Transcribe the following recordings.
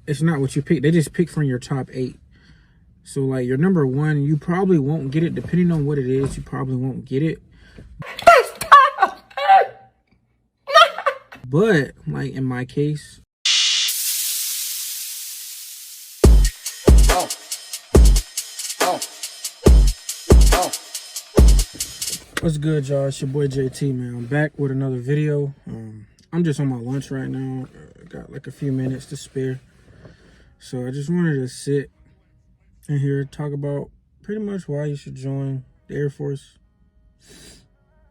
it's not what you pick. They just pick from your top 8. So like your number 1, you probably won't get it. Depending on what it is, you probably won't get it. But like in my case, what's good, y'all? It's your boy JT, man. I'm back with another video. I'm just on my lunch right now. Got like a few minutes to spare. So I just wanted to sit in here talk about pretty much why you should join the Air Force.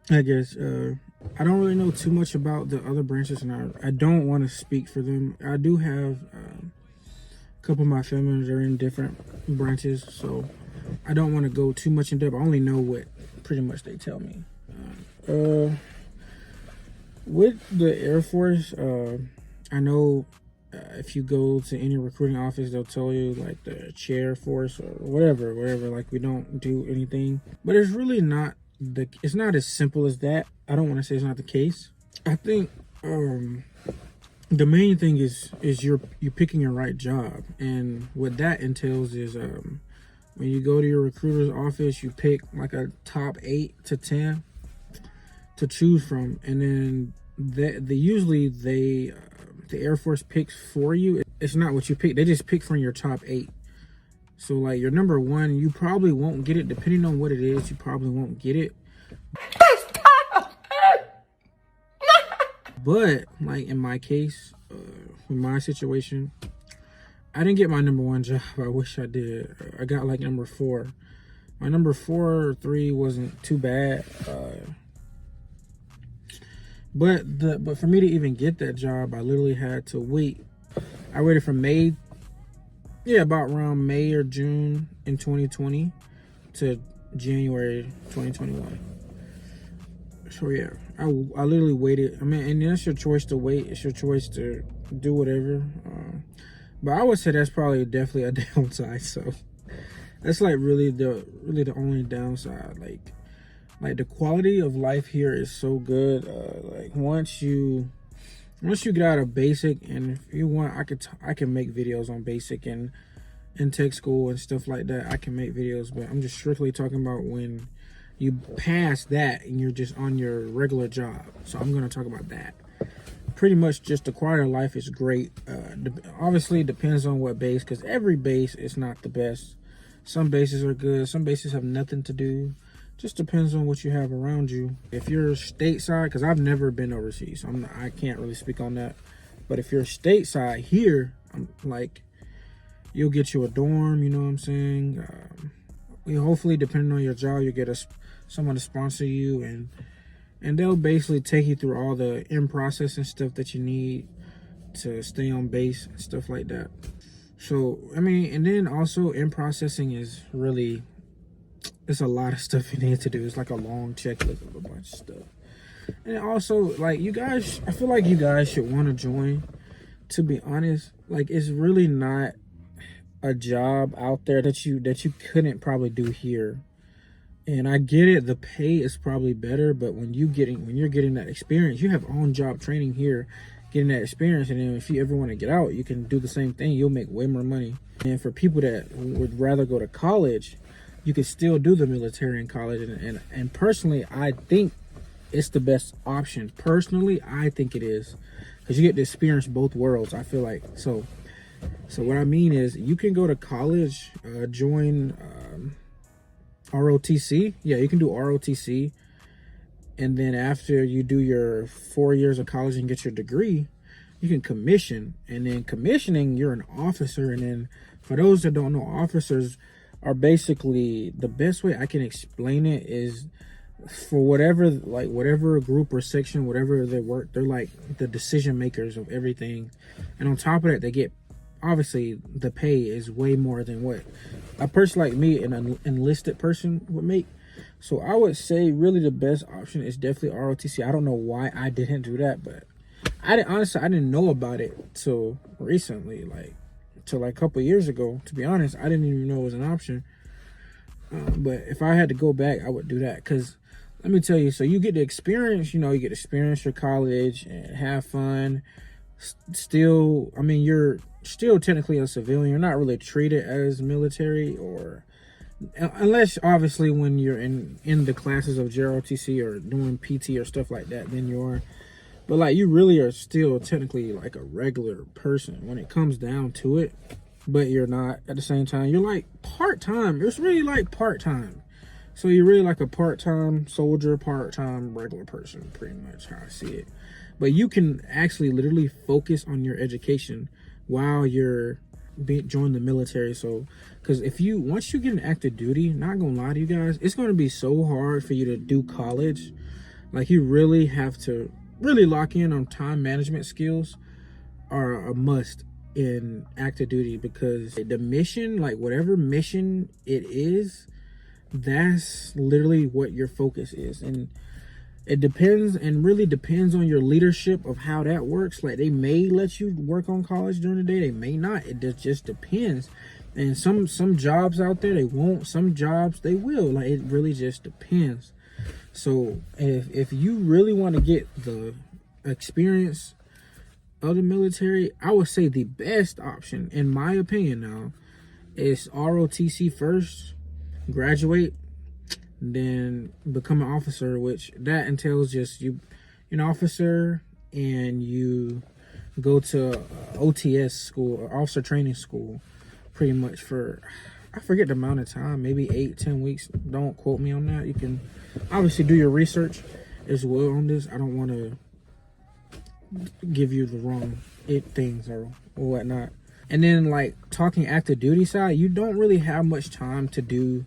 I guess I don't really know too much about the other branches, and I don't want to speak for them. I do have a couple of my family members are in different branches, so I don't want to go too much in depth. I only know what pretty much they tell me. With the Air Force, I know if you go to any recruiting office, they'll tell you like the chair force or whatever, like we don't do anything. But it's really not it's not as simple as that. I don't want to say it's not the case. I think the main thing is you're picking your right job, and what that entails is when you go to your recruiter's office, you pick like a top 8 to 10 to choose from, and then the Air Force picks for you. It's not what you pick. They just pick from your top 8. So like your number 1, you probably won't get it. Depending on what it is, you probably won't get it. But like in my case, in my situation, I didn't get my number 1 job. I wish I did. I got like number 4. My number 4 or 3 wasn't too bad. But for me to even get that job, I literally had to wait. I waited from about around May or June in 2020 to January 2021. So yeah, I literally waited. I mean, and that's your choice to wait. It's your choice to do whatever. But I would say that's probably definitely a downside. So that's like really the only downside. Like the quality of life here is so good. Like once you get out of basic, and if you want, I can make videos on basic and in tech school and stuff like that. I can make videos, but I'm just strictly talking about when you pass that and you're just on your regular job. So I'm going to talk about that. Pretty much just the quality of life is great. Obviously it depends on what base, because every base is not the best. Some bases are good, some bases have nothing to do. Just depends on what you have around you. If you're stateside, because I've never been overseas, so I can't really speak on that. But if you're stateside here, like you'll get you a dorm, you know what I'm saying? Hopefully, depending on your job, you get someone to sponsor you, and they'll basically take you through all the in-process and stuff that you need to stay on base and stuff like that. So, I mean, and then also in-processing is really, it's a lot of stuff you need to do. It's like a long checklist of a bunch of stuff. And also, like, you guys, I feel like you guys should want to join. To be honest, like, it's really not a job out there that you couldn't probably do here. And I get it, the pay is probably better, but when you're getting that experience, you have on-job training here, getting that experience, and then if you ever want to get out, you can do the same thing. You'll make way more money. And for people that would rather go to college, you can still do the military in college, and personally, I think it's the best option. Personally, I think it is, because you get to experience both worlds, I feel like. So what I mean is, you can go to college, join ROTC. Yeah, you can do ROTC, and then after you do your 4 years of college and get your degree, you can commission, and then commissioning, you're an officer. And then for those that don't know, officers are basically, the best way I can explain it is, for whatever group or section, whatever they work, they're like the decision makers of everything. And on top of that, they get, obviously the pay is way more than what a person like me, an enlisted person, would make. So I would say really the best option is definitely ROTC. I don't know why I didn't do that, but I didn't know about it till recently, like a couple years ago. To be honest, I didn't even know it was an option. But if I had to go back, I would do that, because let me tell you, so you get the experience, you get to experience your college and have fun. Still, I mean, you're still technically a civilian. You're not really treated as military, or unless obviously when you're in the classes of JROTC or doing PT or stuff like that, then you are. But like, you really are still technically like a regular person when it comes down to it. But you're not at the same time. You're like part-time. It's really like part-time. So you're really like a part-time soldier, part-time regular person, pretty much how I see it. But you can actually literally focus on your education while you're join the military. So, because once you get an active duty, not gonna lie to you guys, it's gonna be so hard for you to do college. Like, you really have to really lock in on time management skills are a must in active duty, because the mission, like whatever mission it is, that's literally what your focus is. And it depends, and really depends on your leadership of how that works. Like, they may let you work on college during the day, they may not. It just depends. And some jobs out there, they won't. Some jobs they will. Like, it really just depends. So if you really want to get the experience of the military, I would say the best option, in my opinion now, is ROTC first, graduate, then become an officer, which that entails just you're an officer and you go to OTS school, or officer training school, pretty much for, I forget the amount of time, maybe 8-10 weeks. Don't quote me on that. You can obviously do your research as well on this. I don't want to give you the wrong things or whatnot. And then, like, talking active duty side, you don't really have much time to do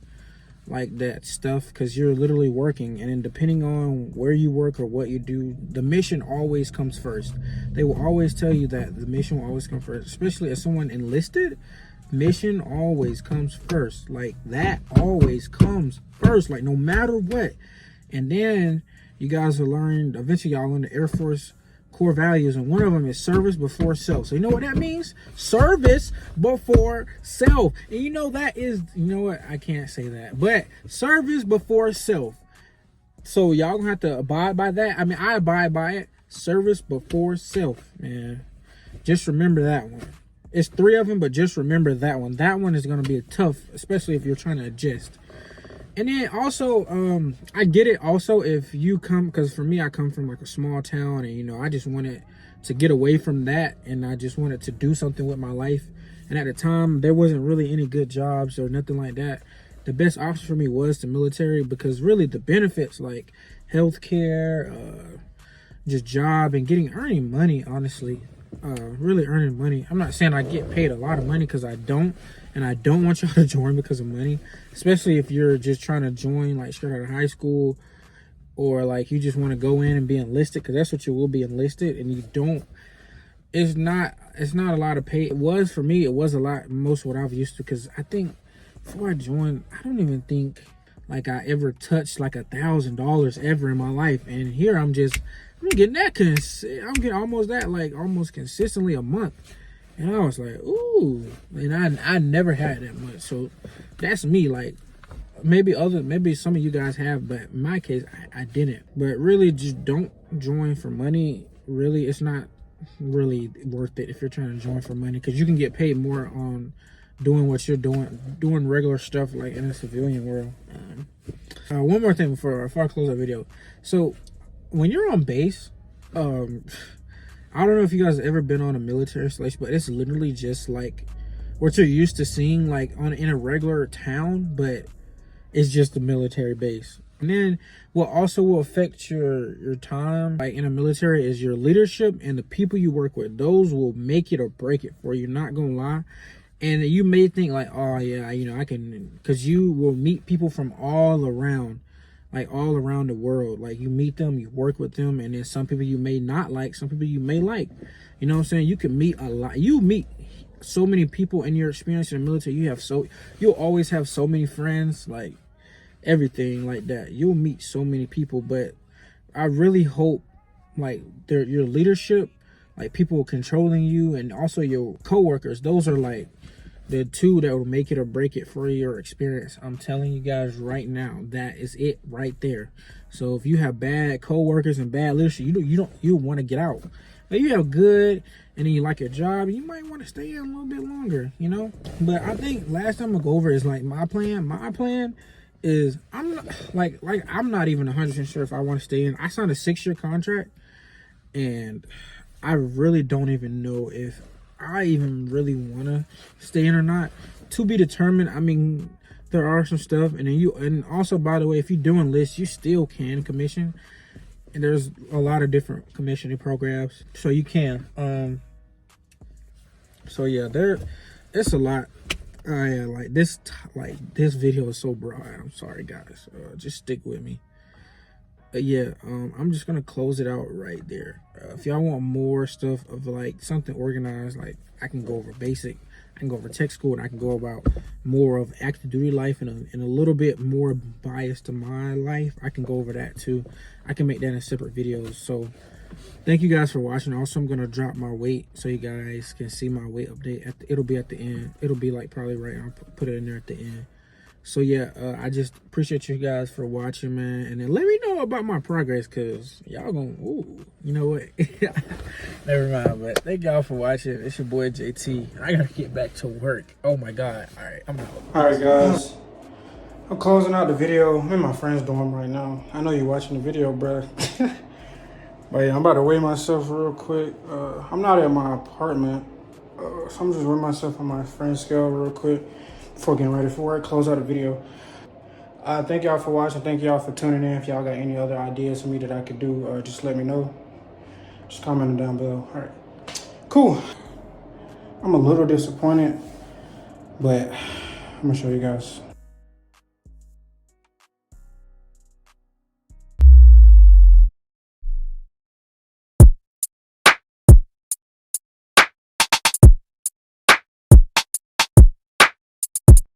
like that stuff, because you're literally working. And then depending on where you work or what you do, the mission always comes first. They will always tell you that the mission will always come first, especially as someone enlisted. Mission always comes first. Like, that always comes first, like, no matter what. And then you guys will learn, eventually y'all learn the Air Force core values, and one of them is service before self. So you know what that means? Service before self. And you know that is, you know what, I can't say that, but service before self. So y'all gonna have to abide by that. I mean, I abide by it. Service before self, man. Just remember that one. It's 3 of them, but just remember that one. That one is gonna be tough, especially if you're trying to adjust. And then also, I get it also if you come, because for me, I come from like a small town, and, you know, I just wanted to get away from that, and I just wanted to do something with my life. And at the time, there wasn't really any good jobs or nothing like that. The best option for me was the military, because really the benefits, like healthcare, just job, and earning money, honestly, really earning money. I'm not saying I get paid a lot of money, because I don't. And I don't want y'all to join because of money, especially if you're just trying to join like straight out of high school, or like you just want to go in and be enlisted, because that's what you will be, enlisted. And you don't, it's not a lot of pay. It was for me, it was a lot, most of what I've used to, because I think before I joined, I don't even think like I ever touched like $1,000 ever in my life. And here I'm getting that, I'm getting almost that, like almost consistently a month. And I was like, ooh, and I never had that much. So that's me. Like, maybe some of you guys have, but in my case, I didn't. But really, just don't join for money. Really, it's not really worth it if you're trying to join for money, because you can get paid more on doing what you're doing regular stuff like in the civilian world. One more thing before I close the video. So when you're on base, I don't know if you guys have ever been on a military installation, but it's literally just like what you're used to seeing like in a regular town, but it's just a military base. And then what also will affect your time like in a military is your leadership and the people you work with. Those will make it or break it for you, not gonna lie. And you may think like, oh yeah, you know, I can, because you will meet people from all around the world. Like, you meet them, you work with them, and then some people you may not like, some people you may like. You know what I'm saying? You can meet a lot. You meet so many people in your experience in the military. You'll always have so many friends, like everything like that. You'll meet so many people, but I really hope like your leadership, like people controlling you, and also your coworkers, those are like the 2 that will make it or break it for your experience. I'm telling you guys right now, that is it right there. So if you have bad coworkers and bad leadership, you want to get out. But you have good and then you like your job, you might want to stay in a little bit longer, you know. But I think last time I go over is like my plan. My plan is I'm not, I'm not even 100% sure if I want to stay in. I signed a 6-year contract, and I really don't even know if I even really want to stay in or not. To be determined. I mean, there are some stuff, and then and also, by the way, if you're doing lists, you still can commission, and there's a lot of different commissioning programs, so you can. So yeah, it's a lot. Yeah, like this video is so broad. I'm sorry, guys. Just stick with me. Yeah, I'm just gonna close it out right there. If y'all want more stuff of like something organized, like I can go over basic, I can go over tech school, and I can go about more of active duty life and a little bit more bias to my life. I can go over that too. I can make that in separate videos. So thank you guys for watching. Also, I'm gonna drop my weight so you guys can see my weight update. It'll be at the end. It'll be like probably right. I'll put it in there at the end. So yeah, I just appreciate you guys for watching, man. And then let me know about my progress, cause y'all gonna, ooh, you know what? Never mind. But thank y'all for watching. It's your boy JT. I gotta get back to work. Oh my God. All right, I'm out. All right, guys. I'm closing out the video. I'm in my friend's dorm right now. I know you're watching the video, bro. But yeah, I'm about to weigh myself real quick. I'm not at my apartment, so I'm just weighing myself on my friend's scale real quick before getting ready for work. Close out the video. Thank y'all for watching. Thank y'all for tuning in. If y'all got any other ideas for me that I could do, just let me know. Just comment them down below. All right, cool. I'm a little disappointed, but I'm gonna show you guys.